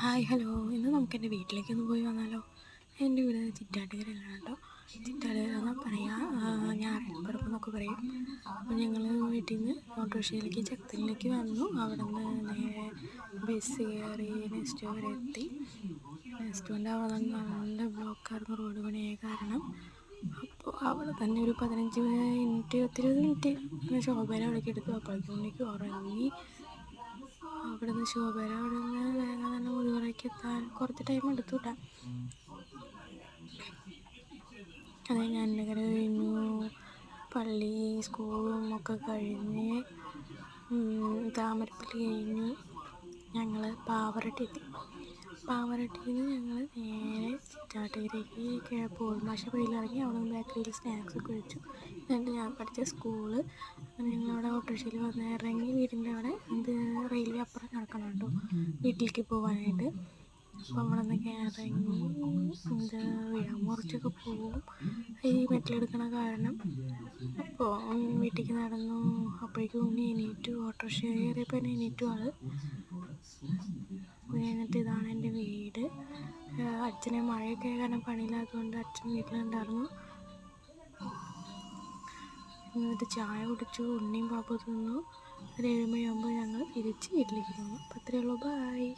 Hi hello, ഇന്ന് നമുക്ക് എൻ്റെ വീട്ടിലേക്കൊന്ന് പോയി വന്നാലോ? എൻ്റെ വീട് ചിറ്റാട്ടുകരയിലാണ് കേട്ടോ. ചിറ്റാട്ടുകര എന്നാൽ പറയാം, ഞാറപ്പറമ്പ് എന്നൊക്കെ പറയും. അപ്പോൾ ഞങ്ങൾ വീട്ടിൽ നിന്ന് ഓട്ടോറിക്ഷയിലേക്ക് ചക്കത്തിലേക്ക് വന്നു. അവിടെ നിന്ന് നേരെ ബസ് കയറി നെക്സ്റ്റ് വരെ എത്തി. നെക്സ്റ്റ് അവിടെ നിന്ന് നല്ല ബ്ലോക്കായിരുന്നു, റോഡ് പണിയായ കാരണം. അപ്പോൾ അവിടെ തന്നെ ഒരു 15 മിനിറ്റ് 20 മിനിറ്റ് ശോഭന അവിടേക്ക് എടുത്തു. അപ്പോഴേക്കും ഉറങ്ങി. അവിടെ നിന്ന് ശോഭന അവിടെ നിന്ന് വേഗം തന്നെ മുഴുവറയ്ക്ക് എത്താൻ കുറച്ച് ടൈം എടുത്തു കേട്ടോ. അത് ഞാനങ്ങനെ കഴിഞ്ഞു, പള്ളി സ്കൂളും ഒക്കെ കഴിഞ്ഞ് താമരപ്പള്ളി കഴിഞ്ഞു. ഞങ്ങൾ പാവറട്ടി എത്തി. പാവറട്ടിയിൽ നിന്ന് ഞങ്ങൾ നേരെ ചിറ്റാട്ടുകരയ്ക്ക് പോൾമാശ പള്ളിയിലിറങ്ങി. അവിടെ നിന്ന് ബേക്കറിയിൽ സ്നാക്സൊക്കെ കഴിച്ചു. എന്നിട്ട് ഞാൻ പഠിച്ച സ്കൂള് അങ്ങനെ ഞങ്ങളവിടെ ഓട്ടോറിക്ഷയിൽ വന്ന് ഇറങ്ങി. വീടിൻ്റെ അവിടെ റെയിൽവേ അപ്പുറം നടക്കണം കേട്ടോ വീട്ടിലേക്ക് പോകാനായിട്ട്. അപ്പോൾ അവിടെ നിന്നൊക്കെ ഇറങ്ങി മുറിച്ചൊക്കെ പോവും ഈ മെറ്റിലെടുക്കണ കാരണം. അപ്പോൾ വീട്ടിലേക്ക് നടന്നു. അപ്പോഴേക്കും ഉണ്ണി എണീറ്റു. ഓട്ടോറിക്ഷ കയറിയപ്പോൾ തന്നെ എണീറ്റു ആൾ. എന്നിട്ട് ഇതാണ് എൻ്റെ വീട്. അച്ഛനെ മഴയൊക്കെ കാരണം പണിയില്ലാത്തതുകൊണ്ട് അച്ഛൻ വീട്ടിലുണ്ടായിരുന്നു. എന്നിട്ട് ചായ കുടിച്ചു, ഉണ്ണിയും പാപ്പ തിന്നു. ഒരു 7 മണിയാകുമ്പോൾ ഞങ്ങൾ തിരിച്ച് വീട്ടിലേക്ക് പോന്നു. അപ്പോൾ അത്രയേ ഉള്ളൂ, ബായ്.